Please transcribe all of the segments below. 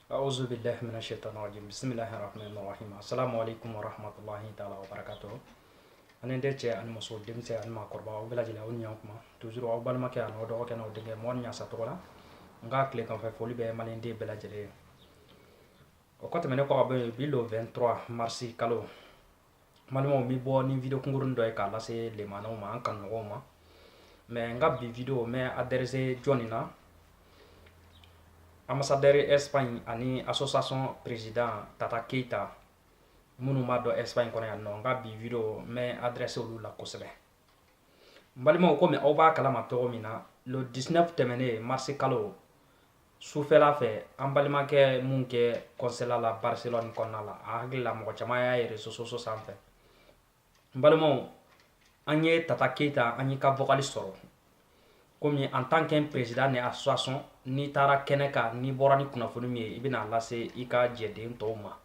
أعوذ بالله من الشيطان الرجيم بسم الله الرحمن الرحيم السلام عليكم ورحمة الله تعالى وبركاته أنا ديتي أنا مسؤول دمتي أنا ما قربا أو بلا جلا ونيا كما توجرو أو بالما كي أنا ودوا كنا ودعي مون يا ساتولا نغا كلي كان في فولي بيه مالين دي بلا جلا وقت مني كوا بيلو 23 مارسي كالو malmo mi bo ni video kungurun doy kala se le mano ma kan no ma me nga bi video me adresse jonina ambassadeur Espagne ani association président Tata Keita munu ma do Espagne kono ya no nga bi video me adresse olu la kosebe mbalimo ko me oba kala ma to mina le 19 temene mars kalo soufela fe ambalima ke munke konsela la Barcelone kono la agla mo chama ya réseaux sociaux sanfé mbalimo anye Tata Keita anye ka vocaliste soro comme en tant qu'un président de l'association ni tara keneka ni bora ni kunafoni mi ibina lase ika jeden toma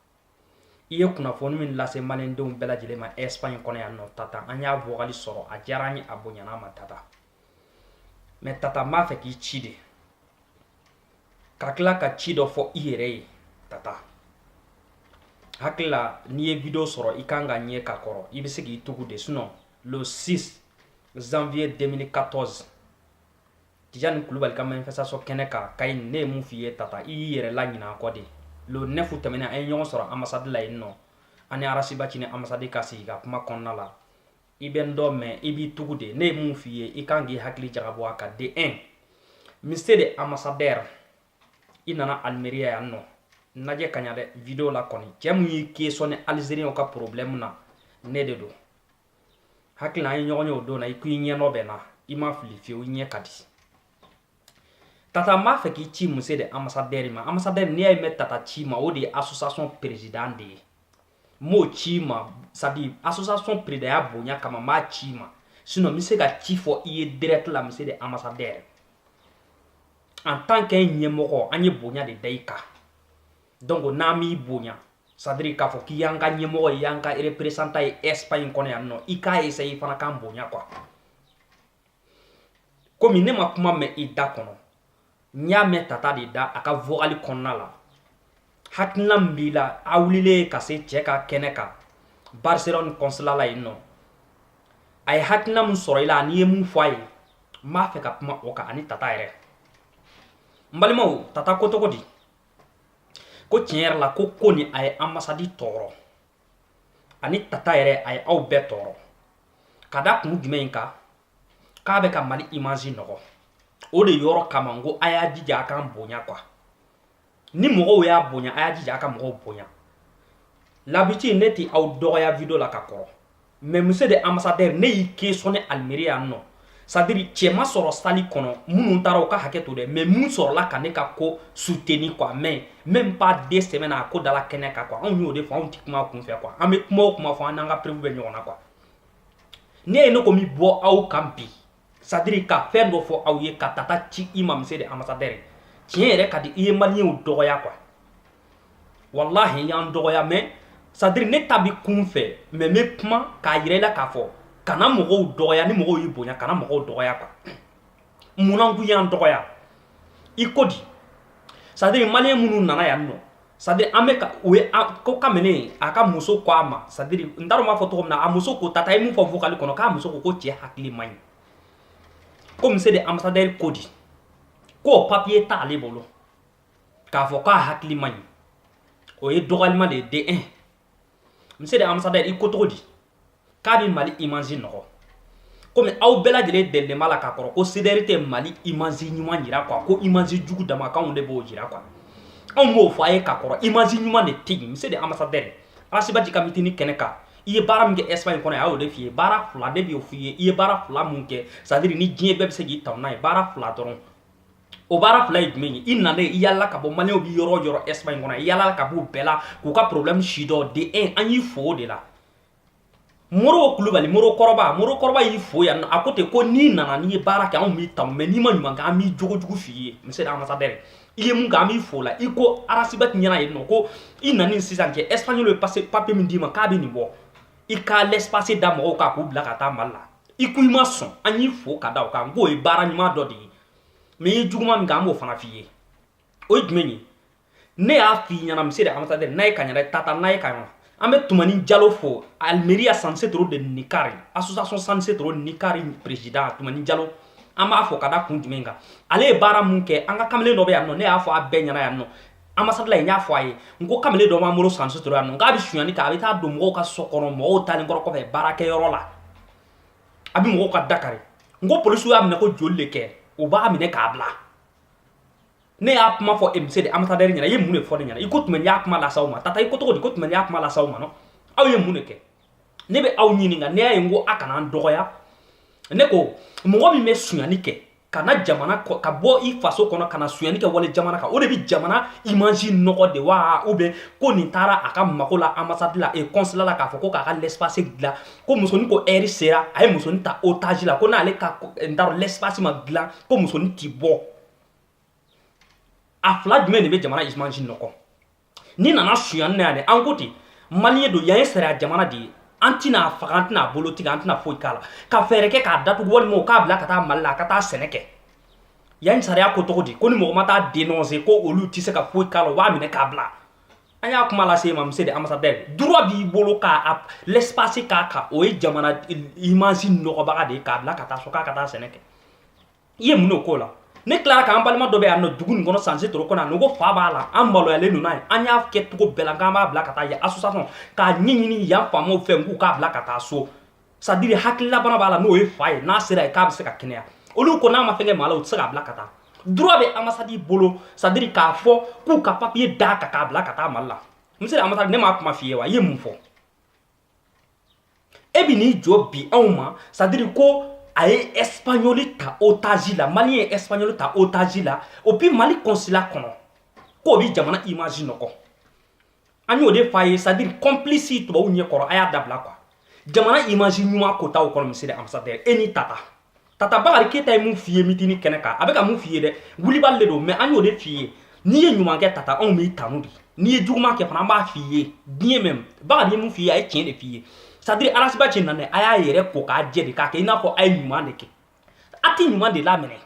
iye kunafoni min lase malendum bela jile ma Espagne kono ya no tata anya vogali soro a jarani abonyana ma tata mais tata ma fe ki chide kakla ka chido fo ire tata hakla ni video soro ikanga nye kakoro ibisigi tugude sinon le 6 janvier 2014 Tijani Kulubali ka manifestation kɛnɛ ka kay ne mun fi ye tata i yɛrɛ la ɲina kɔ de le 9 tɛmɛnen an ye ɲɔgɔn sɔrɔ ambassade la yen nɔ ani arasiba ci ni ambassade ka sigi ka kuma kɔnɔna la i bɛ n dɔ mɛn i b'i tugu de ne mun fi ye i kan k'i hakili jagabɔ a ka de 1 monsieur de ambassadeur i nana Almeria yan nɔ najɛ ka ɲa dɛ video la kɔni cɛ mun y'i question Algérien ka problème na ne de do hakili an ye ɲɔgɔn ye o don na i ko i ɲɛ nɔ bɛ na i ma fili fiyewu i ɲɛ ka di Tata ma fe ki ci monsieur de ambassadeur ma ambassadeur ni ay met tata ci ma o de association président de mo ci ma ça dit association président ya bonya kama ma ci ma sinon monsieur ga ci fo iye direct la monsieur de ambassadeur en tant qu'un ñemogo anye bonya de daika donc na mi bonya ça dire ka fo ki yanga ñemogo yanga représentant Espagne kono ya no ika essayer fana kan bonya quoi comme ne ma kuma me ida kono Nyame tata de da aka vogali konna la hakna mbila awlile kase cheka keneka Barcelone consulat la ino ay hakna mun soroila ni mu fay ma fe ka kuma oka ani tata ere mbalimo tata ko toko di ko tier la ko koni ay ambassade toro ani tata ere ay aw betoro kada ku dimenka ka be ka mali imagine no o de yoro kamango aya jija kan bonya kwa ni mogo ya bonya aya jija kan mogo bonya l'habitude neti au doya video la kakoro mais monsieur de ambassadeur ne yi questionné Almeria no c'est-à-dire chema soro sali kono munu taro ka haketo de mais mun soro la kaneka ko soutenir quoi mais même pas 2 semaines à ko dala keneka quoi on yo de fois on tikuma kun fait quoi ame kuma fo ananga prévu be nyona quoi ne no ko mi bo au kampi c'est-à-dire ka fɛn dɔ fɔ aw ye ka tata ci i ma monsieur de ambassadeur tiɲɛ yɛrɛ ka di i ye maliyɛnw dɔgɔya quoi wallahi y'an dɔgɔya mais c'est-à-dire ne ta bi kun fɛ mais n bɛ kuma k'a yira i la k'a fɔ kana mɔgɔw dɔgɔya ni mɔgɔw y'i bonya kana mɔgɔw dɔgɔya quoi munna kun y'an dɔgɔya i ko di c'est-à-dire maliyɛn minnu nana yan nɔ c'est-à-dire an bɛ ka o ye ko kamene a ka muso ko a ma c'est-à-dire n t'a dɔn n b'a fɔ cogo min na a muso ko tata ye mun fɔ vocal kɔnɔ k'a muso ko cɛ hakili man ɲi comme c'est des ambassadeurs kodi ko papier ta ale bolo ka fo ka hakili man o ye dogalma de D1 monsieur des ambassadeurs i ko todi ka bi mali imagine no comme aw bela jele de mala ka koro ko sécurité mali imagine nyuma nyira kwa ko imagine jugu dama ka onde bo jira kwa on mo fo ay ka koro imagine nyuma de tigi monsieur des ambassadeurs asibaji kamitini keneka iye bara min kɛ Espagne kɔnɔ a y'o de f'i ye baara fila de b'o f'i ye i ye baara fila mun kɛ c'est à dire ni diɲɛ bɛɛ bɛ se k'i ta n'a ye baara fila dɔrɔn o baara fila ye jumɛn ye i nana i yala ka bɔ maliyɛnw bi yɔrɔ yɔrɔ Espagne kɔnɔ i yala ka b'u bɛɛ la k'u ka problème si dɔ de 1 an y'i fo o de la Moro Kulubali Moro kɔrɔba y'i fo yan a ko ten ko n'i nana n'i ye baara kɛ anw b'i ta mais n'i ma ɲuman kɛ an b'i jogo jugu f'i ye monsieur l'ambassadeur i ye mun kɛ an b'i fo la i ko arasibati ɲɛna yen nɔ ko i nani sisan cɛ Espagnol ye papier min d'i ma k'a bɛ nin bɔ i ka l'espace da mɔgɔw ka k'u bila ka taa Mali la i ko i ma sɔn an y'i fo ka da o kan k'o ye baara ɲuman dɔ de ye mais i ye juguman min kɛ an b'o fana f'i ye o ye jumɛn ye ne y'a f'i ɲɛna monsieur le ambassadeur n'a ye ka ɲɛna tata n'a ye ka ɲɛna an bɛ Tumani Jalo fo Almeria San Setro de Nikari association San Setro Nikari président Tumani Jalo an b'a fɔ ka da kun jumɛn kan ale ye baara mun kɛ an ka kamalen dɔ bɛ yan nɔ ne y'a fɔ a bɛɛ ɲɛna yan nɔ ambassade la n y'a fɔ a ye n ko kamalen dɔ b'an bolo San Setro yan nɔ k'a bɛ sonyani kɛ a bɛ taa don mɔgɔw ka so kɔnɔ mɔgɔw talen kɔrɔ kɔfɛ baarakɛyɔrɔ la a bɛ mɔgɔw ka Dakari n ko polisiw y'a minɛ ko joli de kɛ u b'a minɛ k'a bila ne y'a kuma fɔ monsieur le ambassadeur ɲɛna i ye mun de fɔ ne ɲɛna i ko Tumani y'a kuma lase aw ma tata i ko cogo di ko Tumani y'a kuma lase aw ma aw ye mun de kɛ ne bɛ aw ɲininka ne y'a ye n ko a kana an dɔgɔya ne ko mɔgɔ min bɛ sonyani kɛ ka na jamana ka bɔ i faso kɔnɔ ka na sonyani kɛ wale jamana kan o de bɛ jamana image nɔgɔ de wa ou bien ko nin taara a ka mako la ambassade la et consulat la k'a fɔ ko k'a ka l'espace dilan ko musonin ko heure sera a ye musonin ta otage la ko n'ale ka n t'a dɔn l'espace ma dilan ko musonin ti bɔ a fila jumɛn de bɛ jamana image nɔgɔ ni nana sonyani na yan dɛ an ko ten maliyɛn don yan ye sariya jamana de ye an tɛna faga an tɛna bolo tigɛ an tɛna foyi k'a la ka fɛɛrɛ kɛ k'a datugu walima u k'a bila ka taa Mali la a ka taa sɛnɛ kɛ yan sariya ko cogo di ko ni mɔgɔ ma taa dénoncer ko olu tɛ se ka foyi k'a la u b'a minɛ k'a bila an y'a kuma lase e ma monsieur le ambassadeur droit b'i bolo k'a l'espace k'a kan o ye jamana image nɔgɔbaga de ye k'a bila ka taa so k'a ka taa sɛnɛ kɛ i ye mun de k'o la ne tilara k'an balima dɔ bɛ yan nɔ dugu nin kɔnɔ San Setro kɔnɔ yan ko fa b'a la an maloyalen don n'a ye an y'a kɛ cogo bɛɛ la k'an b'a bila ka taa yan association k'a ɲɛɲini yan faamaw fɛ n k'u k'a bila ka taa so c'est à dire hakililabana b'a la n'o ye fa ye n'a sera yen k'a bɛ se ka kɛnɛya olu ko n'a ma fɛn kɛ maa la u tɛ se k'a bila ka taa droit bɛ ambassade bolo c'est à dire k'a fɔ k'u ka papier d'a kan k'a bila ka taa Mali la monsieur le ambassadeur ne m'a kuma f'i ye wa i ye mun fɔ e bɛ n'i jɔ bi anw ma c'est à dire ko a ye espagnol ta otage la malien ye espagnol ta otage la et puis Mali consulat kɔnɔ k'o bi jamana image nɔgɔ an y'o de f'a ye c'est à dire complice tubabu ɲɛkɔrɔ a y'a dabila quoi jamana image ɲuman ko t'aw kɔnɔ monsieur le ambassadeur e ni tata Bakari Keita ye mun f'i ye mitini kɛnɛ kan a bɛ ka mun f'i ye dɛ wulibali de don mais an y'o de f'i ye n'i ye ɲuman kɛ tata anw b'i tanu de n'i ye juguman kɛ fana an b'a f'i ye diɲɛ même Bakari ye mun f'i ye a ye tiɲɛ de f'i ye c'est à dire Arasiba cɛ nana a y'a yɛrɛ ko k'a jɛ de k'a kɛ i n'a fɔ a ye ɲuman de kɛ a tɛ ɲuman de laminɛ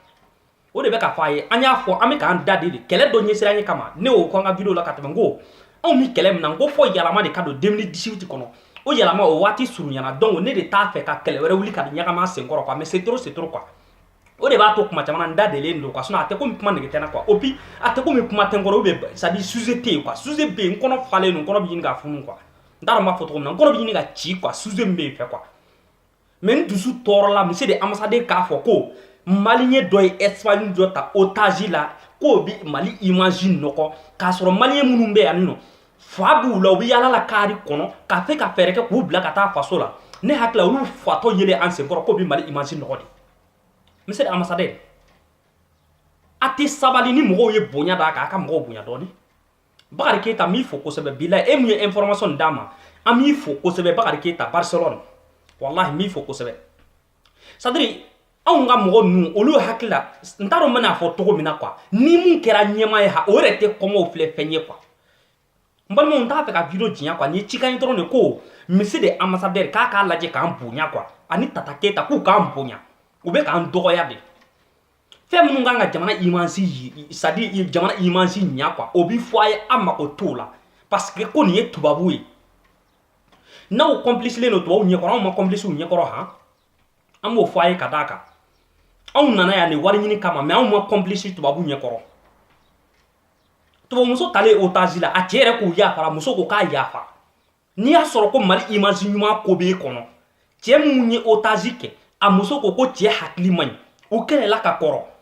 o de bɛ ka fɔ a ye an y'a fɔ an bɛ k'an da de kɛlɛ dɔ ɲɛsira an ye kama ne y'o fɔ an ka video la ka tɛmɛ n ko anw bɛ kɛlɛ min na n ko fɔ yɛlɛma de ka don 2018 kɔnɔ o yɛlɛma o waati surunyana donc ne de t'a fɛ ka kɛlɛ wɛrɛ wuli ka ɲagami an sen kɔrɔ quoi mais c'est trop quoi o de b'a to kuma caman n da delen don quoi sinon a tɛ komi kuma nege tɛ n na quoi et puis a tɛ komi kuma tɛ n kɔrɔ ou bien c'est à dire sujet tɛ yen quoi sujet bɛ yen n kɔnɔ falen don n kɔnɔ bɛ ɲini ka funu quoi n t'a dɔn n b'a fɔ cogo min na n kɔnɔ bɛ ɲini ka ci quoi sujet min bɛ yen fɛ quoi mais n dusu tɔɔrɔla monsieur le ambassadeur k'a fɔ ko maliyɛn dɔ ye espagnol dɔ ta otage la k'o bi Mali image nɔgɔ k'a sɔrɔ maliyɛn minnu bɛ yan nɔ fa b'u la u bɛ yaala la kari kɔnɔ k'a fɛ ka fɛɛrɛ kɛ k'u bila ka taa faso la ne hakili la olu fatɔ yelen an sen kɔrɔ k'o bi Mali image nɔgɔ de monsieur le ambassadeur a tɛ sabali ni mɔgɔw ye bonya d'a kan a ka mɔgɔw bonya dɔɔni Bakari Keita n b'i fo kosɛbɛ bilahi e mun ye information d'a ma an b'i fo kosɛbɛ Bakari Keita Barcelone wallahi n b'i fo kosɛbɛ c'est à dire anw ka mɔgɔ ninnu olu hakili la n t'a dɔn n bɛna fɔ cogo min na quoi ni mun kɛra ɲɛmaa ye o yɛrɛ tɛ kɔngɔw filɛ fɛn ye quoi n balimaw n t'a fɛ ka video diɲɛ quoi nin ye cikan ye dɔrɔn de ko monsieur le ambassadeur k'a k'a lajɛ k'an bonya quoi ani Tata Keita k'u k'an bonya u bɛ k'an dɔgɔya de fɛn minnu kan ka jamana image c'est à dire jamana image ɲa quoi o bi fɔ a ye an mako t'o la parce que ko nin ye tubabu ye n'aw complice len don tubabu ɲɛkɔrɔ anw ma complice u ɲɛkɔrɔ han an b'o fɔ a ye ka d'a kan anw nana yan nin wari ɲini kama mais anw ma complice tubabu ɲɛkɔrɔ tubabumuso talen otage la a cɛ yɛrɛ k'o yafara muso ko k'a yafa n'i y'a sɔrɔ ko Mali image ɲuman ko b'e kɔnɔ cɛ minnu ye otage kɛ a muso ko cɛ hakili man ɲi u kɛlɛla ka kɔrɔ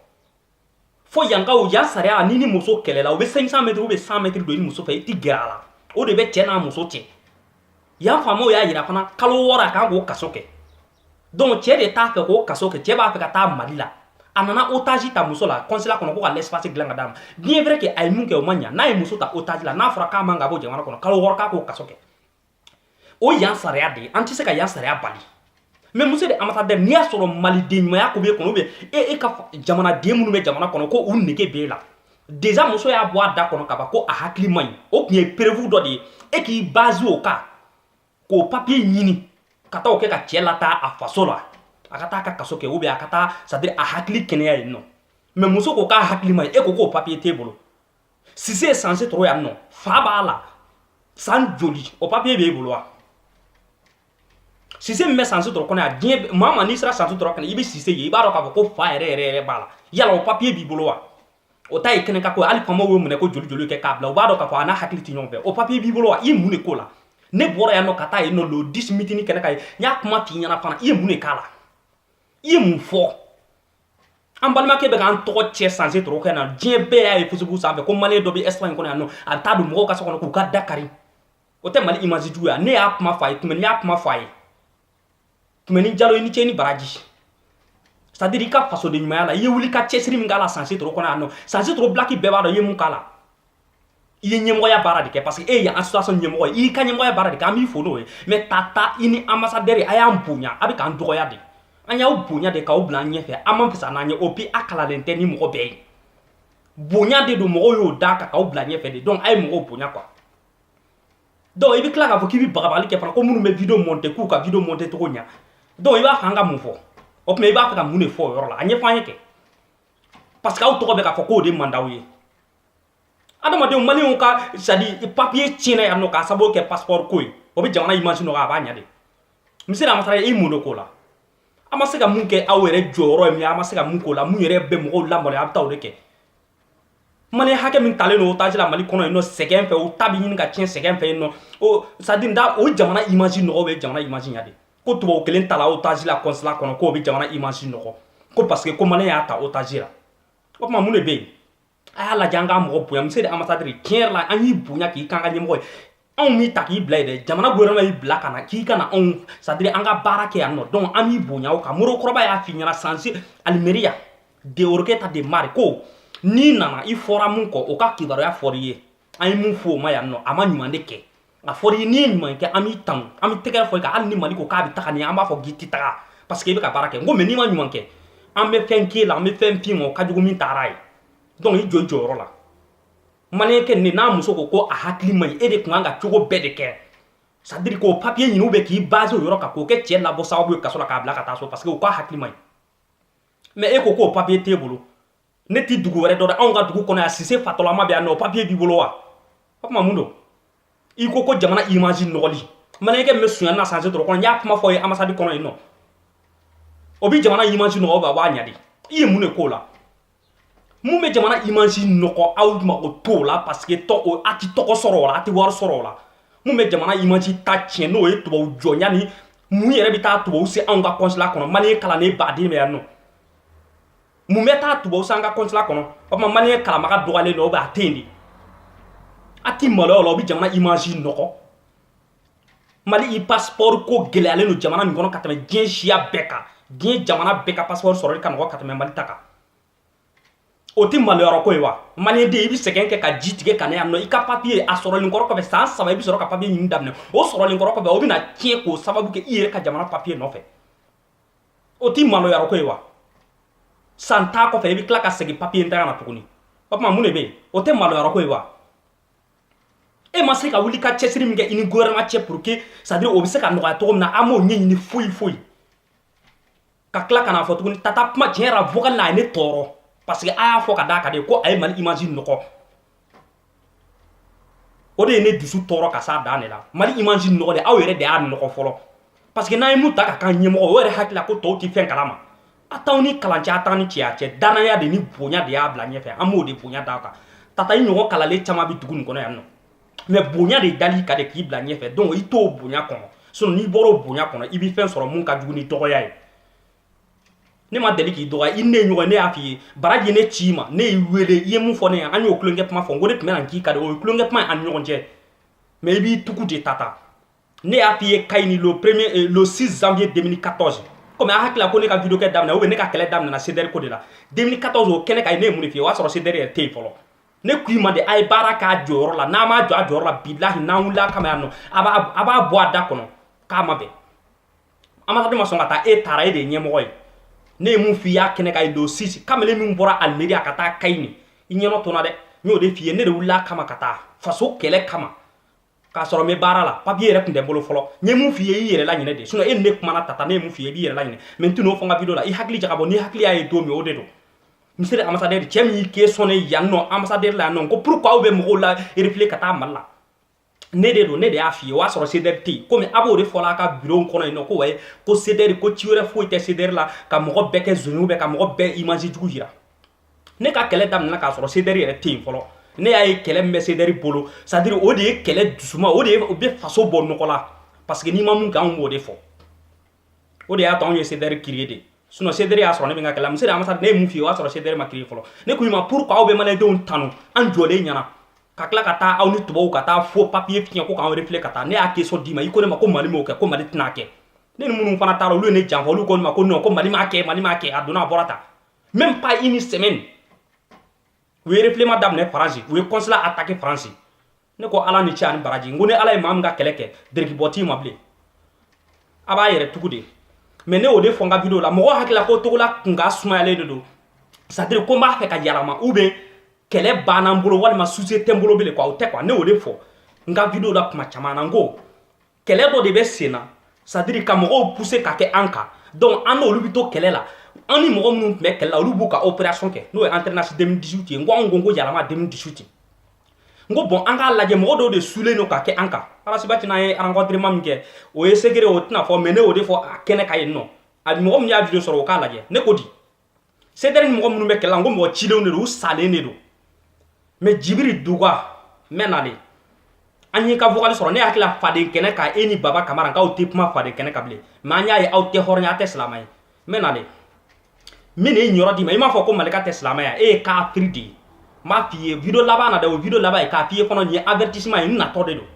fo yankaw yan sariya ni ni muso kɛlɛla u bɛ 500 mètres ou bien 100 mètres don ni muso fɛ i tɛ gɛrɛ a la o de bɛ cɛ n'a muso cɛ yan faamaw y'a yira fana kalo 6 a kan k'o kaso kɛ donc cɛ de t'a fɛ k'o kaso kɛ cɛ b'a fɛ ka taa Mali la a nana otage ta muso la consulat kɔnɔ ko ka l'espace dilan ka d'a ma bien vrai que a ye mun kɛ o ma ɲa n'a ye muso ta otage la n'a fɔra k'a man ka bɔ jamana kɔnɔ kalo 6 k'a k'o kaso kɛ o yan sariya de ye an tɛ se ka yan sariya bali mais monsieur le ambassadeur n'i y'a sɔrɔ maliden ɲumanya ko b'e kɔnɔ ou bien e ka jamanaden minnu bɛ jamana kɔnɔ ko u nege b'e la déjà muso y'a bɔ a da kɔnɔ ka ban ko a hakili man ɲi o tun ye preuve dɔ de ye e k'i base o kan k'o papier ɲini ka taa o kɛ ka cɛ lataa a faso la a ka taa a ka kaso kɛ ou bien a ka taa c'est à dire a hakili kɛnɛya yen nɔ mais muso ko k'a hakili man ɲi e ko k'o papier t'e bolo Cissé est censé trouver un nom. Fabala. Sans joli. Au papier, il vouloir. Cissé me censé trouver qu'on a bien. Maman, il sera censé trouver qu'on a Cissé. Il va avoir qu'on faire bala. Yala au papier, il vouloir. Au taille kene ka ko ali famo wo mune ko joli joli ke kabla o bado ka fa na hakliti nyombe o papier bibolo wa i mune ko la ne bora ya no kata e no lo 10 mitini kene kai nya kuma ti nya na fana i mune kala i mu fo an balma ke be kan to che sanse tro kana je be ay fusubu sa be ko male do bi Espagne ko na no an ta do mo ka so ko ka dakari o te mali image du ya ne ya kuma fa tumeni ya kuma fa tumeni jalo ni cheni baraji. C'est-à-dire qu'il y a façon de nous il y a eu des choses qui sont trop non sans trop black beba do yemu kala il y a moya barade parce que il y a une situation nyemo il ka nyemo ya barade ka mi fono mais tata ini ambassadeur aya mpunya abi kan doya de anya ubunya de ka ubla nyefe amam pesa na nye opi akala lente ni mo be bunya de do mo yo daka ka ubla nyefe de donc ay mo bunya quoi donc il bi kla ka fo ki bi bagabali ke par ko munu me vidéo monter ku ka vidéo monter to nya donc il va hanga mu fo op me ba fa ka mune fo yor la anye fanye ke parce que aw to be ka fo ko de mandaw ye adama de mali on ka c'est-à-dire papier tiene ya no ka sabo ke passeport ko o be jamana image no ka ba nya de misira masara e muno ko la ama se ka mun ke awere joro mi ama se ka mun ko la mun yere be mo la mo ya taw de ke mali hake min tale no taji la mali kono no segen fe o tabi yin ka tien segen fe no o c'est-à-dire nda o jamana image no be jamana image nya de ko tubo kelen tala otage la consulat kono ko bi jamana image noko ko parce que ko mané ya ta otage la o ma mune be ala janga mo po yam sede ambassadeur kier la anyi bunya ki kanga nyemo on mi taki blade jamana gouvernement yi blaka na ki kana on ça dire anga barake ya no donc ami bunya o ka muro kroba ya finyana sansi almeria de orketa de marco ni nana i fora mun ko o ka kibaro ya forie ay mun fo ma ya no ama nyumande ke a fori ni nyuma ke ami tan ami tegere fo ka al ni mali ko ka bi takani amba fo giti taka parce que be ka barake ngo me ni ma nyuma ke ambe fenki la me fen pimo ka jugu min tarai donc i jojo rola mané ke ni na muso ko a hakli mai e de kunga chugo bede ke ça dire ko papier ni no be ki base o yoro ka ko ke tiel la bo sa obu ka so la ka bla ka taso parce que ko hakli mai mais e ko papier tebulu ne ti dugu were do on ga dugu kono ya Cissé fatola ma be no papier bi bolo wa papa mundo i ko ko jamana image noli mané ke me suya na sanse tro kono ya kuma fo e ambassade kono ino obi jamana image no ba wa nyadi i mune ko la mu me jamana image no ko awma o to la parce que to o ati to ko soro la ati war soro la mu me jamana image ta tien no e to bo jonya ni mu yere bi ta to bo se anga consulat kono mané kala ne ba de me no mu me ta to bo sanga consulat kono o ma mané kala maka dogale no ba tendi ati malo lo bi jamana image no ko mali i passeport ko gele ale no jamana mi kono katame gen shia beka gen jamana beka passeport soro kan ko katame mali taka oti malo yoro ko wa mali de bi seken ke ka jitige kan ya no i ka papier a soro lin ko be sans sama bi soro ka papier ni damne o soro lin ko be o bi na tie ko sababu ke ire ka jamana papier no fe oti malo yoro ko wa santa ko fe bi klaka segi papier ndara na tukuni papa mune be oti malo yoro ko wa e ma se ka wuli ka chesiri minge ini gouvernement che pour que ça dire obise ka no ka to na amo nyi ni fui ka klaka na foto ni tata ma jera vocal na ni toro parce que aya fo ka da ka de ko ay man imagine no ko o de ne dusu toro ka sa da ne la mali imagine no de awere de an no ko folo parce que na imu ta ka kan nyemo o re hakila ko to ti fen kalama atawni kalancha atani chia che dana ya de ni bonya de ya bla nyefe amo de bonya da ka tata yi no kala le chama bi tugun ko no ya no mais bonya de dali ka de ki bla nyefe donc i to bonya kono so ni boro bonya kono ibi fen soro mun ka jugu ni to ya ne ma deli ki doga inne nyo ne afi baraji ne chima ne wele yemu fo ne anyo oklonge pma fo ngode pme nan ki ka de oklonge pma an nyo nje mais bi tuku de tata ne afi kaini le 6 janvier 2014 comme a hakla ko ne ka video ke damna o ne ka kele damna na ceder ko de la 2014 o kene ka ne mu ne fi wa soro ceder te folo ne kuima de ay baraka joro la na ma joro la billahi na wula kama no aba boada kono kama be ama de masonga ta e tara e de nyemo ne mu fiya kene kay do sisi kamele mi mbora almeria kata kayni inyeno tona de nyo de fiye ne de wula kama kata faso kele kama ka soro me barala papier rek ndem bolo folo nye mu fiye yere la nyine de suno e ne kuma na tata ne mu fiye bi yere la nyine mentuno fonga video la I hakli jakabo ni hakli ay do mi o de do monsieur ambassadeur cɛ min y'i ke sɔnne yan nɔ ambassadeur la yan nɔ ko pourquoi aw bɛ mɔgɔw la refile ka taa Mali la ne de don ne de y'a f'i ye o y'a sɔrɔ CDR tɛ yen komi a b'o de fɔla a ka bureau kɔnɔ yen nɔ ko wayi ko CDR ko ci wɛrɛ foyi tɛ CDR la ka mɔgɔ bɛɛ kɛ zoni ka mɔgɔ bɛɛ image jugu yira ne ka kɛlɛ daminɛna k'a sɔrɔ CDR yɛrɛ tɛ yen fɔlɔ ne y'a ye kɛlɛ min bɛ CDR bolo c'est à dire o de ye kɛlɛ dusuma o de ye o bɛ faso bɔ nɔgɔ la parce que n'i ma mun kɛ anw b'o de fɔ o de y'a to anw ye CDR créé de sinon CDR y'a sɔrɔ ne bɛ n ka kɛlɛ monsieur l'ambassadeur ne ye mun f'i ye o y'a sɔrɔ CDR ma créé fɔlɔ ne ko i ma pourquoi aw bɛ maliyɛndenw tanu an jɔlen ɲɛna ka tila ka taa aw ni tubabuw ka taa faux papier fiɲɛ ko k'an refile ka taa ne y'a question d'i ma i ko ne ma ko Mali m'o kɛ ko Mali tɛna kɛ ne ni minnu fana taara olu ye ne janfa olu ko ne ma ko non ko Mali m'a kɛ a donna a bɔra tan même pas une semaine u ye refilema daminɛ France u ye consulat attaqué France ne ko Ala ni cɛ ani baraji n ko ni Ala ye maa min ka kɛlɛ kɛ dereki t'i ma bilen a b'a yɛrɛ tugu de mais ne y'o de fɔ n ka vidéo la mɔgɔ hakilila ko Togola kun ka sumayalen de don c'est à dire ko n b'a fɛ ka yalama ou bien kɛlɛ banna n bolo walima succès tɛ n bolo bilen quoi o tɛ quoi ne y'o de fɔ n ka vidéo la kuma caman na n ko kɛlɛ dɔ de bɛ sen na c'est à dire ka mɔgɔw pousser ka kɛ an kan donc an n'olu bɛ to kɛlɛ la an ni mɔgɔ minnu tun bɛ kɛlɛ la olu b'u ka opération kɛ n'o ye international 2018 ye n ko anw ko yalama 2018 n ko bon an k'a lajɛ mɔgɔ dɔw de sulen don ka kɛ an kan Arasibati n'an ye rencontrement min kɛ o ye secret o tɛna fɔ mais ne y'o de fɔ a kɛnɛ ka yen nɔ a mɔgɔ min y'a vidéo sɔrɔ o k'a lajɛ ne ko di CDR ni mɔgɔ minnu bɛ kɛlɛ la n ko mɔgɔ cilenw de don u salen de don mais Djibiri Douga n bɛ nale an y'i ka vocal sɔrɔ ne hakili faden kɛnɛ kan e ni Baba Kamara k'aw tɛ kuma faden kɛnɛ kan bilen mais an y'a ye aw tɛ hɔrɔnya aw tɛ silamɛ ye n bɛ nale min ye ɲɔrɔ d'i ma i m'a fɔ ko Malika tɛ silamɛ ye e ye kafiri de ye n b'a f'i ye vidéo laban na dɛ o vidéo laban ye k'a f'i ye fana nin ye avertissement ye n natɔ de don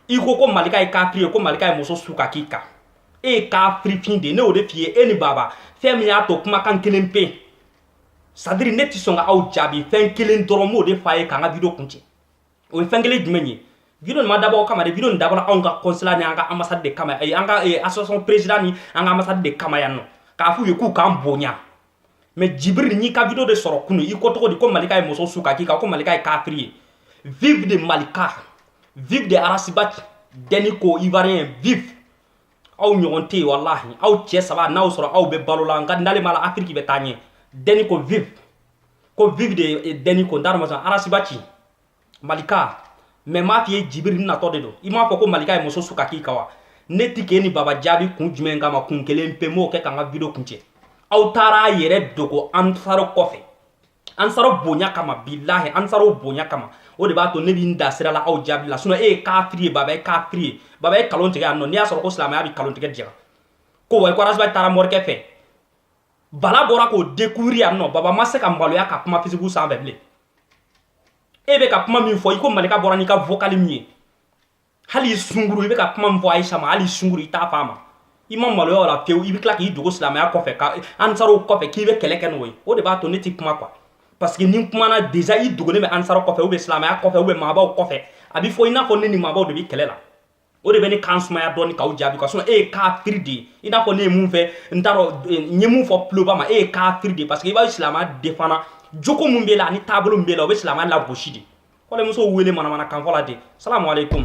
i ko Malika ye kafiri ye ko Malika ye muso su ka k'i kan e ye kafiri fin de ye ne y'o de f'i ye e ni Baba fɛn min y'a to kumakan kelen pe c'est à dire ne tɛ sɔn ka aw jaabi fɛn kelen dɔrɔn n b'o de f'a ye k'an ka vidéo kuncɛ o ye fɛn kelen jumɛn ye vidéo nin ma dabɔ o kama dɛ vidéo nin dabɔra anw ka consulat ni an ka ambassade de kama an ka association président ni an ka ambassade de kama yan nɔ k'a f'u ye k'u k'an bonya mais Djibiri n'i ka vidéo de sɔrɔ kunu i ko tɔgɔ di ko Malika ye muso su ka k'i kan ko Malika ye kafiri ye vive de Malika vive de Arasibati Deniko Ivoirien vive aw ɲɔgɔn tɛ yen walahi aw cɛ saba n'aw sɔrɔ aw bɛ balo la nka n'ale ma la Afrique bɛ taa ɲɛ Deniko vive ko vive de Deniko n t'a dɔn ma sɔn Arasibati Malika mais m'a f'i ye Djibiri natɔ de don i m'a fɔ ko Malika ye muso su ka k'i kan wa ne ti k'e ni Baba jaabi kun jumɛn kama kun kelen pe m'o kɛ k'an ka vidéo kuncɛ aw taara a yɛrɛ dogo Ansaro kɔfɛ Ansaro bonya kama bilahi Ansaro bonya kama o de b'a to ne b'i n da sira la aw jaabi la sinon e ye kafiri ye Baba ye kafiri ye Baba ye kalon tigɛ yan nɔ n'i y'a sɔrɔ ko silamɛya bɛ kalon tigɛ jɛga ko wa ko Arasibati taara morikɛ fɛ Bala bɔra k'o découvrir yan nɔ Baba ma se ka maloya ka kuma Facebook sanfɛ bilen e bɛ ka kuma min fɔ i ko Malika bɔra n'i ka vocal min ye hali i sunguru i bɛ ka kuma min fɔ Ayisa ma hali i sunguru i t'a fɔ a ma i ma maloya o la pewu i bɛ tila k'i dogo silamɛya kɔfɛ ka Ansaro kɔfɛ k'i bɛ kɛlɛ kɛ n'o ye o de b'a to ne ti kuma quoi parce que ni n kumana déjà i dogolen bɛ Ansaro kɔfɛ ou bien silamɛya kɔfɛ ou bien maabaw kɔfɛ a bɛ fɔ i n'a fɔ ne ni maabaw de bɛ kɛlɛ la o de bɛ ne kan sumaya dɔɔni k'aw jaabi quoi sinon e ye kafiri de ye i n'a fɔ ne ye mun fɛ n t'a dɔn n ye mun fɔ tuloba ma e ye kafiri de ye parce que i b'a silamɛya défendre jogo mun b'e la ani taabolo min b'e la o bɛ silamɛya lagosi de wale musow wele manamana kan fɔ la de salamu aleykum